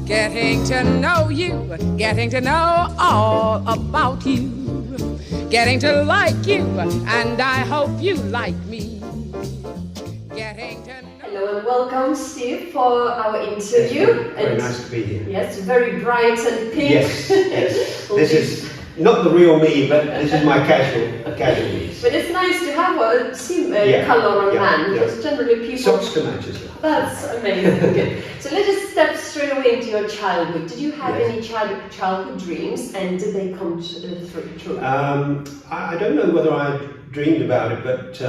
Getting to know you, getting to know all about you, getting to like you, and I hope you like me. Getting to know. Hello and welcome, Steve, for our interview. Very nice to be here. Yes, very bright and pink. Yes, yes. This is not the real me, but this is my casual me. But it's nice to have a color on hand, because generally people... Socks to match as well. That's amazing. Good. So let's just step straight away into your childhood. Did you have any childhood dreams, and did they come true? I don't know whether I dreamed about it, but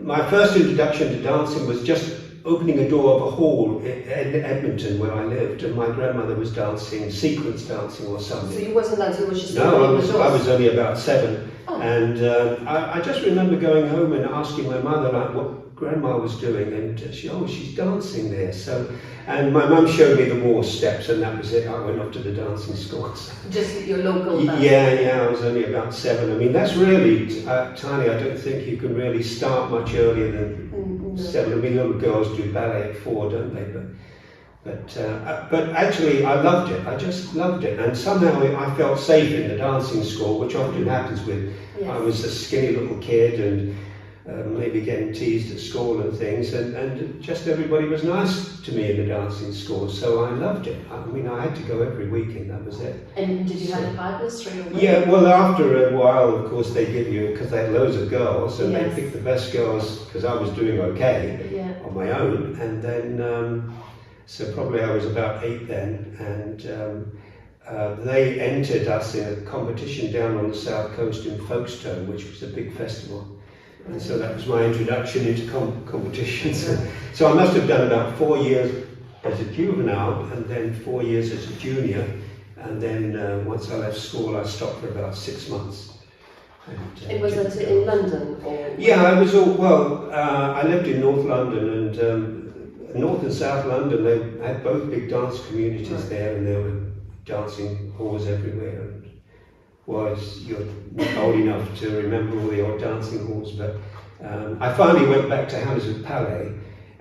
my first introduction to dancing was just opening a door of a hall in Edmonton where I lived, and my grandmother was dancing, sequence dancing or something. So you wasn't dancing, you were just... No, I was only about 7. Oh. And I just remember going home and asking my mother like what grandma was doing, and she's dancing there. So, and my mum showed me the Moore steps, and that was it. I went off to the dancing schools. Just your local dance? Yeah, I was only about 7. I mean, that's really tiny. I don't think you can really start much earlier than 7. I mean, little girls do ballet at 4, don't they? But actually, I loved it. I just loved it, and somehow I felt safe in the dancing school, which often happens with. Yes. I was a skinny little kid, and maybe getting teased at school and things, and just everybody was nice to me in the dancing school, so I loved it. I mean, I had to go every weekend. That was it. And did you have a partner straight away? Yeah, well, after a while, of course, they give you, because they had loads of girls, and they picked the best girls, because I was doing okay on my own, and then. So probably I was about 8 then, and they entered us in a competition down on the south coast in Folkestone, which was a big festival. And so that was my introduction into competitions. So I must have done about 4 years as a juvenile, and then 4 years as a junior. And then once I left school, I stopped for about 6 months. And was that in London? Or yeah, I was I lived in North London, and North and South London, they had both big dance communities there, and there were dancing halls everywhere. And you're not old enough to remember all the old dancing halls, but I finally went back to Hammersmith Palais,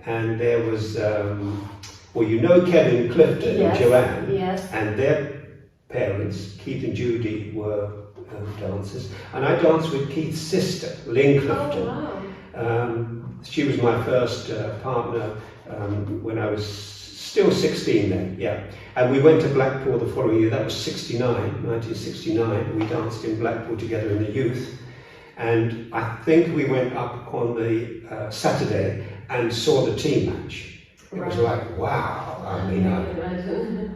and there was, Kevin Clifton and Joanne, and their parents, Keith and Judy, were dancers, and I danced with Keith's sister, Lynn Clifton. Oh, wow. She was my first partner. When I was still 16 then, and we went to Blackpool the following year. That was 1969. We danced in Blackpool together in the youth, and I think we went up on the Saturday and saw the team match. It was like, wow, I mean, I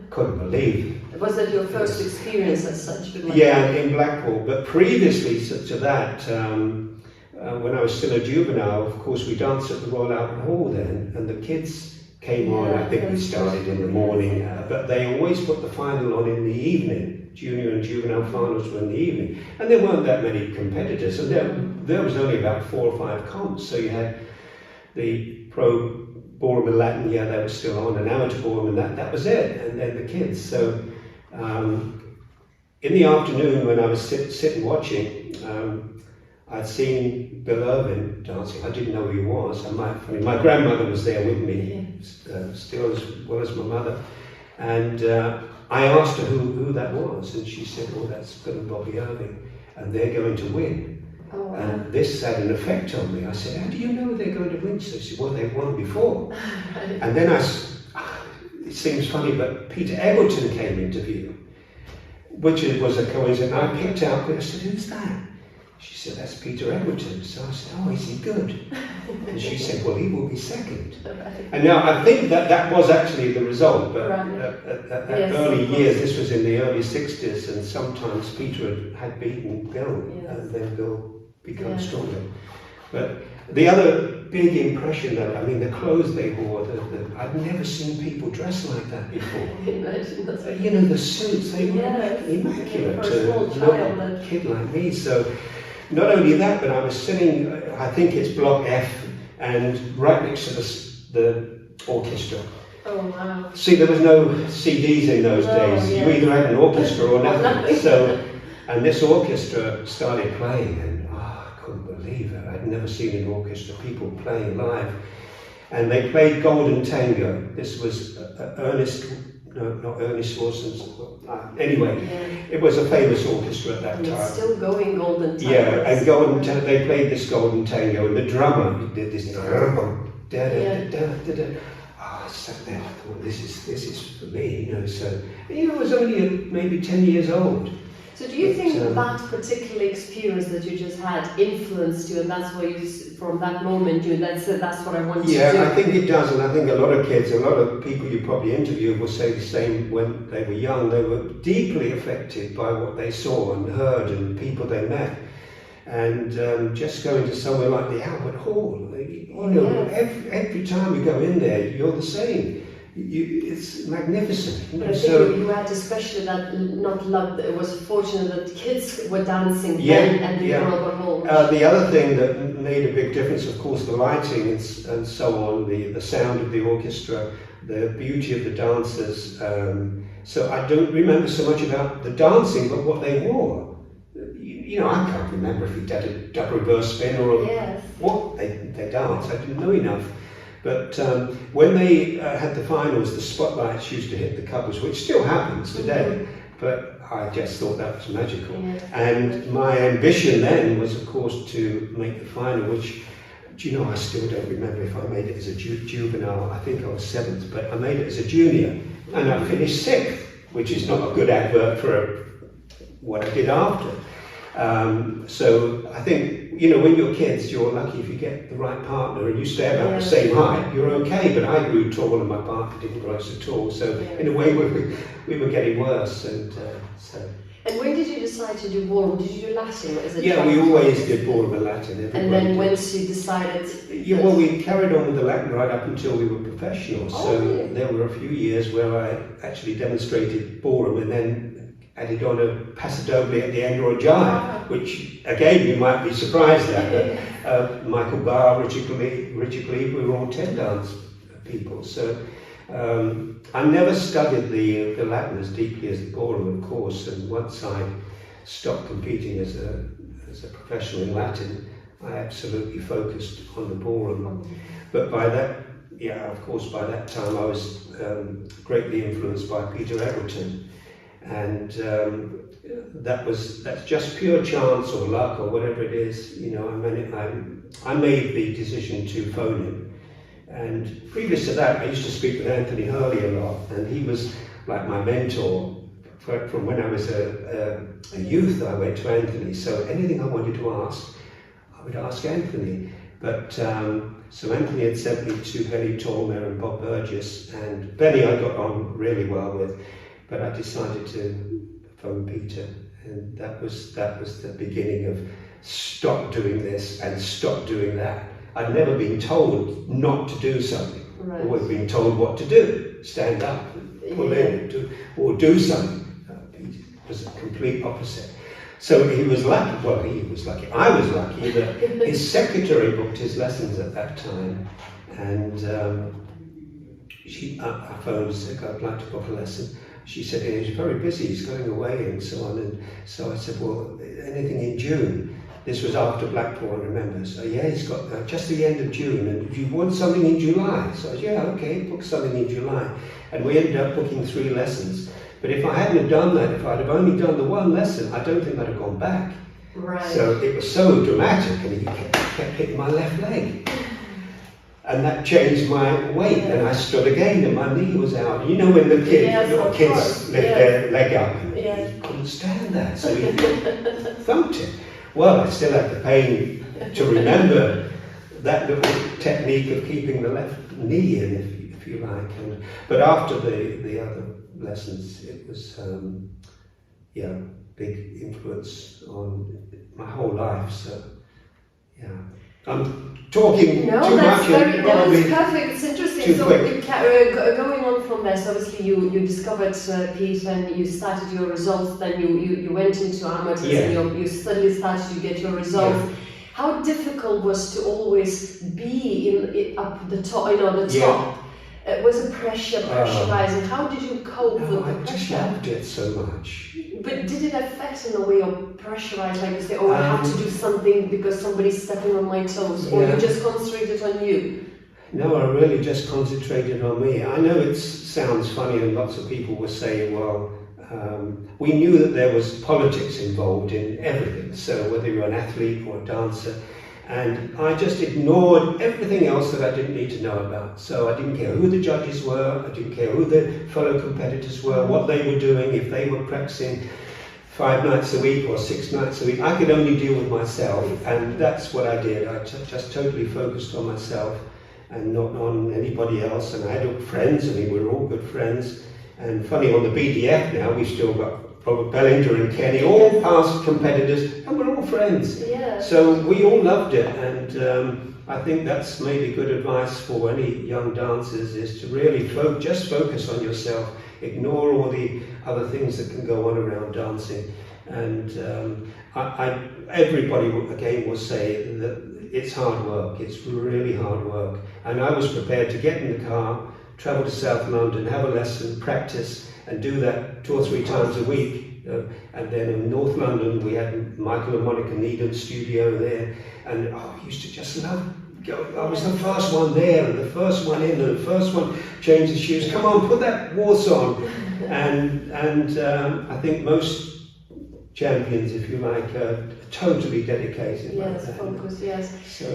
couldn't believe it. Was that your first experience as such? Yeah, in Blackpool, but previously to that, when I was still a juvenile, of course, we danced at the Royal Albert Hall then, and the kids came on. I think we started in the morning, but they always put the final on in the evening. Junior and juvenile finals were in the evening, and there weren't that many competitors, and there was only about 4 or 5 comps. So you had the pro ballroom and Latin, they were still on, and amateur ballroom, and that was it, and then the kids. So in the afternoon, when I was sitting watching, I'd seen Bill Irvin dancing. I didn't know who he was. My grandmother was there with me, still as well as my mother. And I asked her who that was, and she said, that's Bill and Bobby Irving, and they're going to win. Oh, wow. And this had an effect on me. I said, how do you know they're going to win? So she said, they've won before. And then it seems funny, but Peter Eggleton came into view, which was a coincidence. I picked out, I said, who's that? She said, that's Peter Eggleton. So I said, is he good? And she said, he will be second. And now I think that was actually the result, but at early years, this was in the early 60s, and sometimes Peter had beaten Bill, and then Bill became stronger. But the other big impression, though, I mean, the clothes they wore, I'd never seen people dressed like that before. The suits, they were immaculate to a kid like me. So not only that, but I was sitting, I think it's Block F, and right next to the orchestra. Oh, wow. See, there was no CDs in those days. You either had an orchestra or nothing. And this orchestra started playing, and I couldn't believe it. I'd never seen an orchestra, people playing live. and they played Golden Tango. This was not Ernest Wilson's. Anyway, it was a famous orchestra at that time. It's still going, Golden Tango. Yeah, and Golden Tango, they played this Golden Tango, and the drummer did this. I sat there, I thought, this is for me, So, I was only maybe 10 years old. So do you think that particular experience that you just had influenced you, and that's why you, from that moment, that's what I want to do? Yeah, I think it does, and I think a lot of kids, a lot of people you probably interviewed will say the same when they were young. They were deeply affected by what they saw and heard and people they met. And just going to somewhere like the Albert Hall, every time you go in there, you're the same. It's magnificent. I think you had especially it was fortunate that kids were dancing then at the Albert Hall. The other thing that made a big difference, of course, the lighting and so on, the sound of the orchestra, the beauty of the dancers. So I don't remember so much about the dancing, but what they wore. I can't remember if he did a double reverse spin or what they danced. I didn't know enough. But when they had the finals, the spotlights used to hit the couples, which still happens today. But I just thought that was magical. And my ambition then was, of course, to make the final, which, I still don't remember if I made it as a juvenile. I think I was 7th, but I made it as a junior. And I finished 6th, which is not a good advert for what I did after. So I think, when you're kids, you're lucky if you get the right partner and you stay about the same height, you're okay. But I grew tall and my partner didn't grow so tall. So in a way, we were getting worse. And when did you decide to do ballroom? Did you do Latin as a child? We always did ballroom and Latin. And then once you decided... we carried on with the Latin right up until we were professionals. There were a few years where I actually demonstrated ballroom and then added on a paso doble at the end or a jive, which again you might be surprised at. Michael Barr, Richard Glebe, we were all 10 dance people. So I never studied the Latin as deeply as the ballroom, of course. And once I stopped competing as a professional in Latin, I absolutely focused on the ballroom. But by that, of course, by that time I was greatly influenced by Peter Eggleton. And that's just pure chance or luck or whatever it is. I made the decision to phone him. And previous to that, I used to speak with Anthony Hurley a lot, and he was like my mentor. From when I was a youth, I went to Anthony. So anything I wanted to ask, I would ask Anthony. But so Anthony had sent me to Benny Tolmer and Bob Burgess, and Benny I got on really well with. But I decided to phone Peter, and that was the beginning of stop doing this and stop doing that. I'd never been told not to do something. Right. Always been told what to do. Stand up, pull in, or do something. Peter was a complete opposite. So he was lucky. Well, he was lucky. I was lucky that his secretary booked his lessons at that time, and I phoned and said, I'd like to book a lesson. She said, he's very busy, he's going away and so on. And so I said, well, anything in June? This was after Blackpool, I remember. So he's got just the end of June. And if you want something in July? So I said, okay, book something in July. And we ended up booking 3 lessons. But if I hadn't have done that, if I'd have only done the 1 lesson, I don't think I'd have gone back. Right. So it was so dramatic, and he kept hitting my left leg. And that changed my weight, and I stood again, and my knee was out. When the kids lift their leg up, and he couldn't stand that, so he thumped it. Well, I still have the pain to remember that little technique of keeping the left knee in, if you like. But after the other lessons, it was big influence on my whole life. So I'm talking too much. That's perfect. It's interesting. So going on from there, so obviously you discovered Pete and you started your results. Then you went into amateurs and you suddenly started to get your results. Yeah. How difficult was to always be up the top? The top. Was it pressurizing? How did you cope with the pressure? I just loved it so much. But did it affect in a way of pressurized, like you say, I have to do something because somebody's stepping on my toes, or you just concentrated on you? No, I really just concentrated on me. I know it sounds funny, and lots of people will say, well, we knew that there was politics involved in everything, so whether you're an athlete or a dancer, and I just ignored everything else that I didn't need to know about. So I didn't care who the judges were, I didn't care who the fellow competitors were, what they were doing, if they were practicing 5 nights a week or 6 nights a week. I could only deal with myself, and that's what I did. I just totally focused on myself and not on anybody else. And I had friends, I mean, we were all good friends. And funny, on the BDF now, we've still got Robert Bellinger and Kenny, all past competitors, and we're all friends. Yeah. So we all loved it, and I think that's maybe good advice for any young dancers, is to really just focus on yourself, ignore all the other things that can go on around dancing. And everybody, again, will say that it's hard work, it's really hard work. And I was prepared to get in the car, travel to South London, have a lesson, practice, and do that 2 or 3 times a week. And then in North London, we had Michael and Monica Needham's studio there, and I used to just love going. I was the first one there, and the first one in, and the first one changed the shoes. Come on, put that waltz on. And I think most champions, if you like, are totally dedicated. Yes, focus, yes. So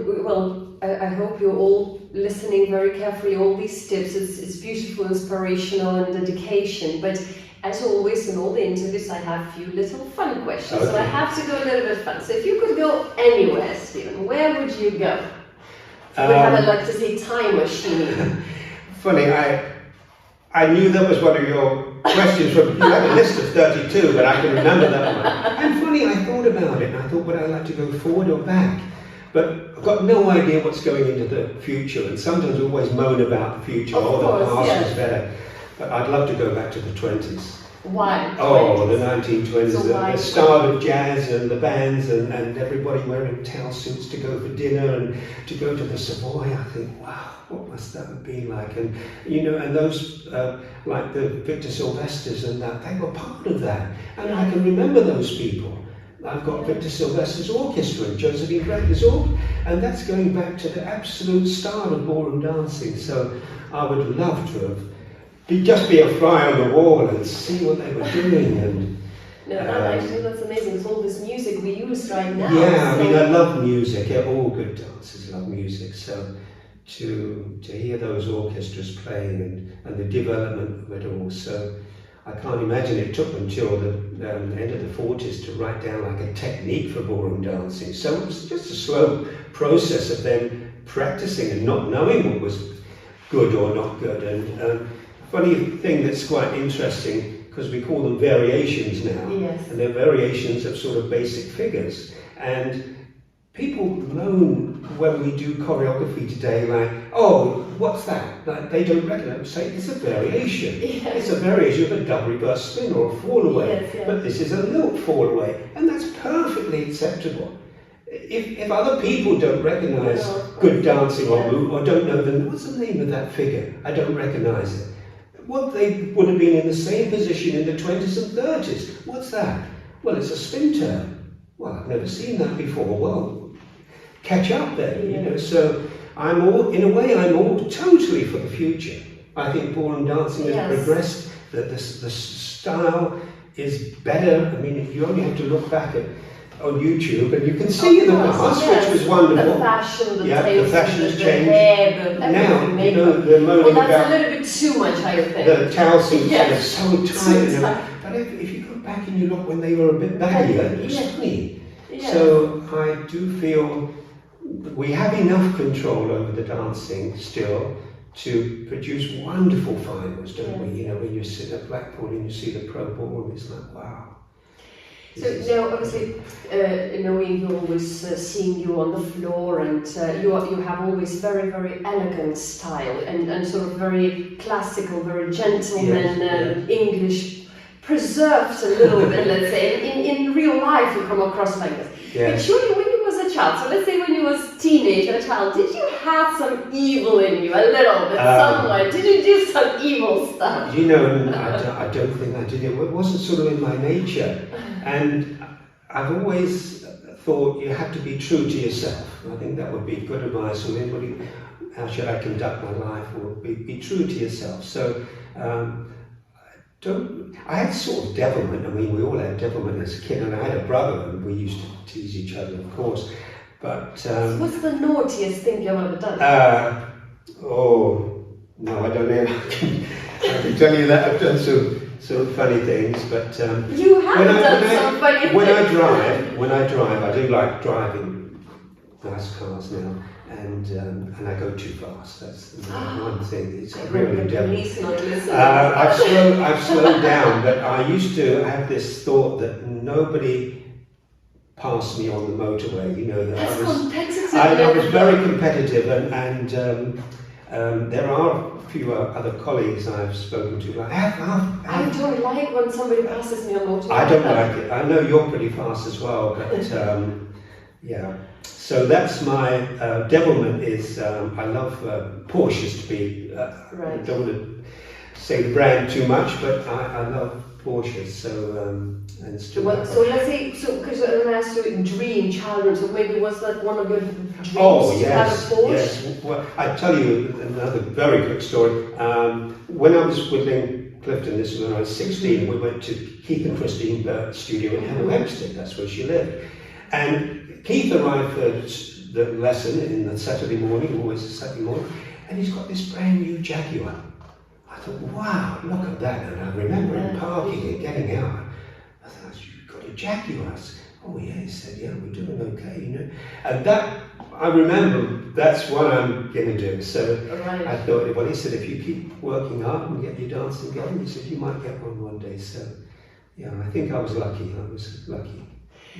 well, I hope you're all listening very carefully, all these tips. It's beautiful, inspirational, and dedication. But as always, in all the interviews, I have a few little fun questions. Okay. So I have to go a little bit fun. So if you could go anywhere, Stephen, where would you go? So we have like to say time machine. Funny, I knew that was one of your questions. You had a list of 32, but I can remember that one. And funny, I thought about it, and I thought, would I like to go forward or back? But I've got no idea what's going into the future, and sometimes I always moan about the future, the past was better. But I'd love to go back to the 20s. Why? Oh, the 1920s, so the start of jazz and the bands and everybody wearing towel suits to go for dinner and to go to the Savoy. I think, wow, what must that have been like? And you know, and those like the Victor Sylvesters and that, they were part of that. And I can remember those people. I've got Victor Sylvester's orchestra and Josephine Bradley's orchestra, and that's going back to the absolute start of ballroom dancing. So I would love to have just be a fly on the wall and see what they were doing. And that's amazing. It's all this music we use right now. Yeah, I mean, I love music. All good dancers love music. So to hear those orchestras playing and the development of it all. So I can't imagine it took them till the end of the 40s to write down like a technique for ballroom dancing. So it was just a slow process of them practicing and not knowing what was good or not good. And funny thing that's quite interesting, because we call them variations now, yes. And they're variations of sort of basic figures. And people moan when we do choreography today, like, oh, what's that? Like, they don't recognize, say it's a variation. Yes. It's a variation of a double reverse spin or a fall away. Yes, yes. But this is a lilt fall away, and that's perfectly acceptable. If other people don't recognize good dancing or move, or don't know them, what's the name of that figure? I don't recognize it. Well, they would have been in the same position in the 20s and 30s. What's that? Well, it's a spin turn. Well, I've never seen that before. Well, catch up then, you know. So I'm all totally for the future. I think ballroom dancing has progressed, that the style is better. I mean, you only have to look back on YouTube and you can see the past, which was wonderful. The fashion, the the fashion has changed. Hair, now, you know, they're moaning that's about a little bit too much, I think. the towel suits are so Too tight. tight. But if you go back and you look when they were a bit baggier, it was funny. Yes. So I do feel we have enough control over the dancing still to produce wonderful finals, don't we? You know, when you sit at Blackpool and you see the pro ballroom, it's like, wow. So now, obviously, knowing you always seeing you on the floor, and you have always very, very elegant style and sort of very classical, very gentleman English, preserved a little bit, let's say. In real life, you come across like this. But surely, when you was a child, so let's say when you was a teenager, a child, did you have some evil in you, a little bit, somewhere? Did you do some evil stuff? You know, I don't think I did it. It wasn't sort of in my nature. And I've always thought you have to be true to yourself. I think that would be good advice for anybody. how should I conduct my life, or be true to yourself. So I had sort of devilment. I mean, we all had devilment as a kid, and I had a brother, and we used to tease each other, of course. But what's the naughtiest thing you've ever done? Oh no, I don't know. I can tell you that I've done some funny things, but you have done some funny things. When I drive, I do like driving nice cars now. And I go too fast. That's the one thing. It's really devil. I've slowed down, but I used to have this thought that nobody passed me on the motorway. You know, that I was very competitive, and there are a few other colleagues I've spoken to. Like, I don't like when somebody passes me on the motorway. I don't like it. I know you're pretty fast as well, but yeah. So that's my devilment is I love Porsches to be, I don't want to say the brand too much, but I love Porsches. So so let's say, because I'm going to ask you dream childhood, so maybe was that one of your dreams to have a Porsche? Yes. Well, I tell you another very quick story. When I was with Clifton, this was when I was 16, we went to Keith and Christine Burke's studio in Hemel Hempstead, that's where she lived. And Keith arrived for the lesson in the Saturday morning, always a Saturday morning, and he's got this brand new Jaguar. I thought, wow, look at that. And I remember him parking and getting out. I thought, you've got a Jaguar. I said, oh yeah, he said, yeah, we're doing okay, you know. And that, I remember, that's what I'm going to do. So I thought, well, he said, if you keep working hard and get your dancing going, he said, you might get one day. So yeah, I think I was lucky.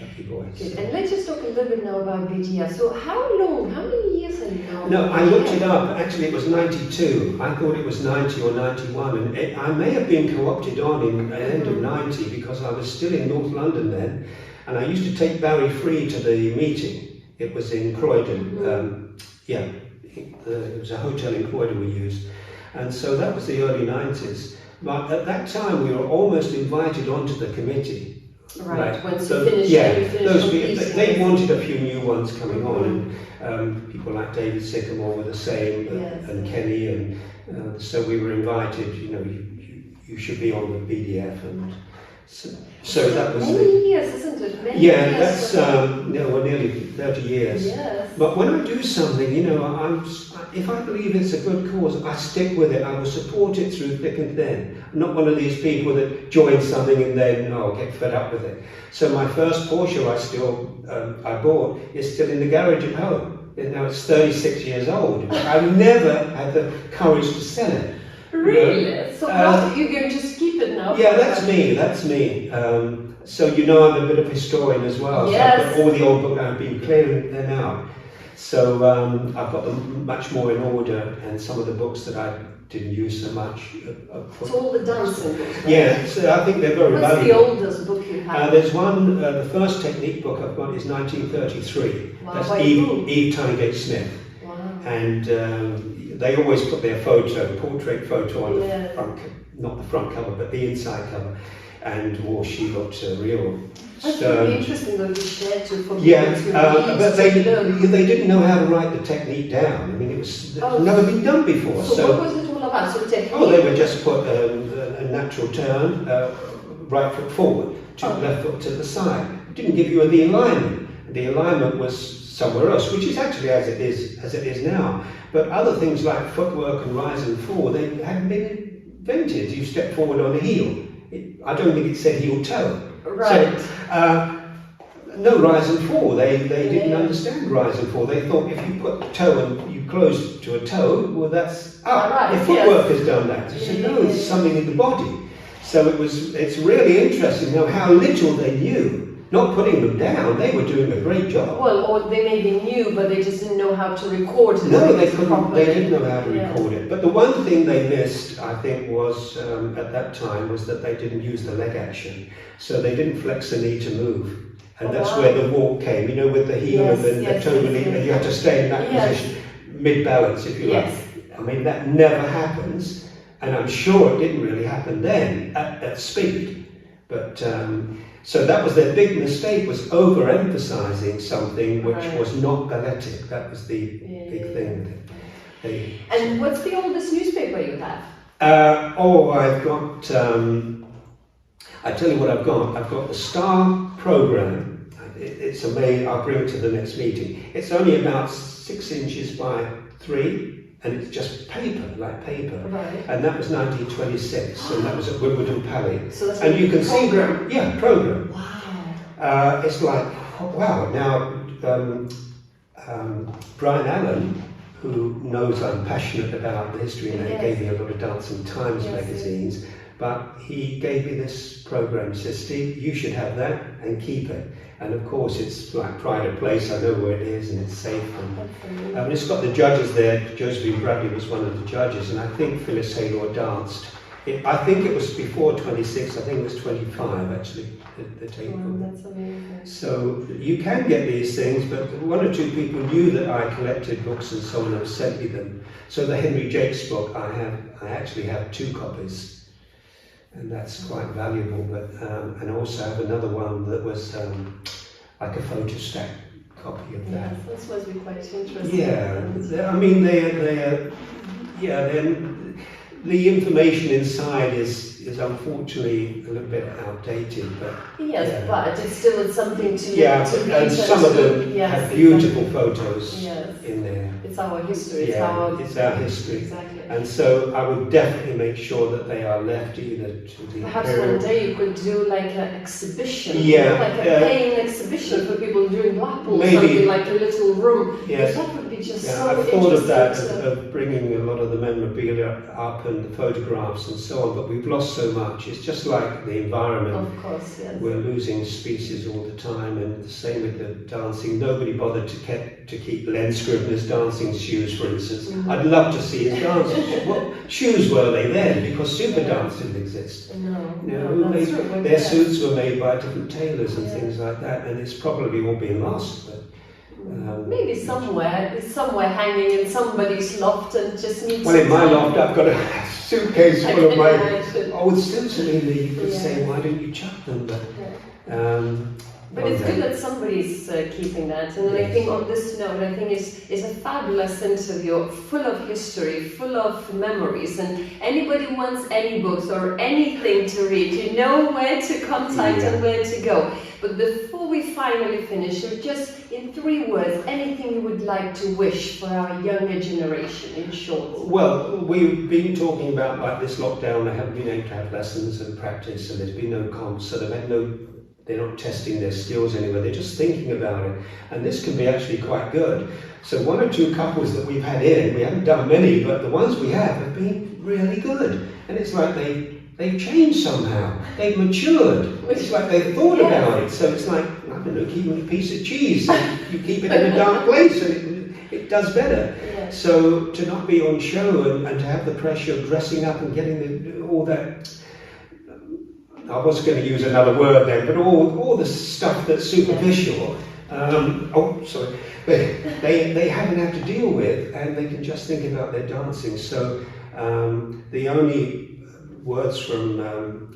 Lucky boys. Good. And let's just talk a little bit now about BDF. So how many years are you now? No, I looked it up. Actually, it was 92. I thought it was 90 or 91. And I may have been co-opted on in the end of 90 because I was still in North London then. And I used to take Barry Free to the meeting. It was in Croydon. It was a hotel in Croydon we used. And so that was the early 90s. But at that time, we were almost invited onto the committee. Right. Once you finished, they wanted a few new ones coming on, and people like David Sycamore were the same, and Kenny, and so we were invited. You know, you should be on the BDF, and so that was many years, isn't it? Many years, that's nearly 30 years. Yes. But when I do something, you know, if I believe it's a good cause, I stick with it. I will support it through thick and thin. I'm not one of these people that join something and then get fed up with it. So my first Porsche I bought is still in the garage at home. And now it's 36 years old. I've never had the courage to sell it. Really? So you're going to just keep it now? Yeah, that's me. So you know I'm a bit of a historian as well. Yes. So I've got all the old books, I've been clearing them out. So I've got them much more in order, and some of the books that I didn't use so much. So all the dancing books? Right? Yeah, so I think they're very valuable. What's the oldest book you have? There's one, the first technique book I've got is 1933. Wow, that's Eve Tynegate Smith. Wow. And they always put their portrait photo on the front, not the front cover, but the inside cover. And she looked real That's stern. really interesting though, you shared to for but they didn't know how to write the technique down. I mean, it's never been done before. So what was it all about? So technique? They would just put a natural turn, right foot forward, left foot to the side. It didn't give you the alignment. The alignment was somewhere else, which is actually as it is now. But other things like footwork and rise and fall, they hadn't been invented. You step forward on a heel. I don't think it said heel toe. Right. So, no rise and fall. They didn't understand rise and fall. They thought if you put a toe and you close to a toe, well, that's up. Right, If footwork has done that. They said no, it's something in the body. So it's really interesting now how little they knew. Not putting them down, they were doing a great job. Well, or they maybe knew, but they just didn't know how to record it. No, they couldn't. They didn't know how to record it. But the one thing they missed, I think, was at that time was that they didn't use the leg action, so they didn't flex the knee to move, and that's where the walk came. You know, with the heel and the toe release, and you had to stay in that position, mid-balance, if you like. I mean, that never happens, and I'm sure it didn't really happen then at speed, but. So that was their big mistake, was overemphasizing something which was not balletic. That was the big thing with it. And what's the oldest newspaper you have? I've got, I tell you what I've got. I've got the Star Programme. It's amazing. I'll bring it to the next meeting. It's only about 6 inches by 3, and it's just paper, like paper. Right. And that was 1926, and that was at Wimbledon Palace. So that's and you can see, program. yeah, program. Wow. It's like, wow. Now, Brian Allen, who knows I'm passionate about the history, and he gave me a lot of Dancing Times magazines, but he gave me this program. He said, Steve, you should have that and keep it. And of course, it's like pride of place. I know where it is, and it's safe. And it's got the judges there. Josephine Bradley was one of the judges, and I think Phyllis Hillier danced. I think it was before 26. I think it was 25 actually. The tape. That's amazing. So you can get these things, but 1 or 2 people knew that I collected books and so on and sent me them. So the Henry Jakes book, I actually have 2 copies, and that's quite valuable. But and I also have another one that was like a photostat copy of that. Yes, this must be quite interesting. Yeah, I mean the information inside is unfortunately a little bit outdated, but yes, but it's still something to read, and some of them have beautiful photos in there. It's our history. It's our history. Exactly. And so I would definitely make sure that they are left either to the perhaps Imperial. one day you could do like an exhibition, like a paying exhibition for people during Blackpool, maybe, something like a little room. Yes. That would be just so I've thought of that, interesting of bringing a lot of the memorabilia up and the photographs and so on, but we've lost so much. It's just like the environment. Of course, yes. We're losing species all the time, and the same with the dancing. Nobody bothered to keep Len Scribner's dancing shoes, for instance. I'd love to see his dancing shoes. What shoes were they then? Because super dance didn't exist. That's true. Their suits were made by different tailors and things like that, and it's probably all been lost. But, maybe somewhere, it's somewhere hanging in somebody's loft and just needs. Well, in my loft, I've got a suitcase full of my old suits, and you could say, why don't you chuck them? But it's good that somebody's keeping that, and I think on this note, I think it's a fabulous interview, full of history, full of memories, and anybody who wants any books or anything to read, you know where to contact and where to go. But before we finally finish, just in 3 words, anything you would like to wish for our younger generation, in short. Well, we've been talking about like this lockdown, they haven't been able to have lessons and practice, and there's been no comps, so they're not testing their skills anywhere, they're just thinking about it. And this can be actually quite good. So 1 or 2 couples that we've had in, we haven't done many, but the ones we have been really good. And it's like they've changed somehow. They've matured. It's like they've thought about it. So it's like, I don't know, keeping a piece of cheese. You keep it in a dark place and it does better. So to not be on show and to have the pressure of dressing up and getting all that, I was going to use another word then, but all the stuff that's superficial, they haven't had to deal with, and they can just think about their dancing. So the only words from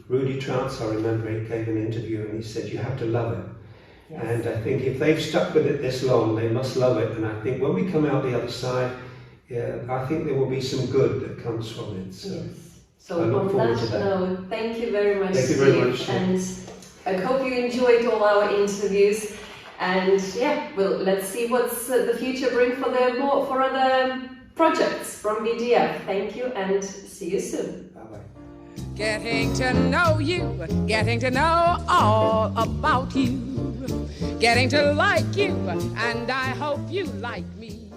Rudy Troutz, I remember he gave an interview and he said, you have to love it. Yes. And I think if they've stuck with it this long, they must love it. And I think when we come out the other side, I think there will be some good that comes from it. So. Yes. So on that note, thank you very much, Steve. Thank you very much. And I hope you enjoyed all our interviews. And let's see what's the future bring for other projects from BDF. Thank you and see you soon. Bye-bye. Getting to know you, getting to know all about you, getting to like you, and I hope you like me.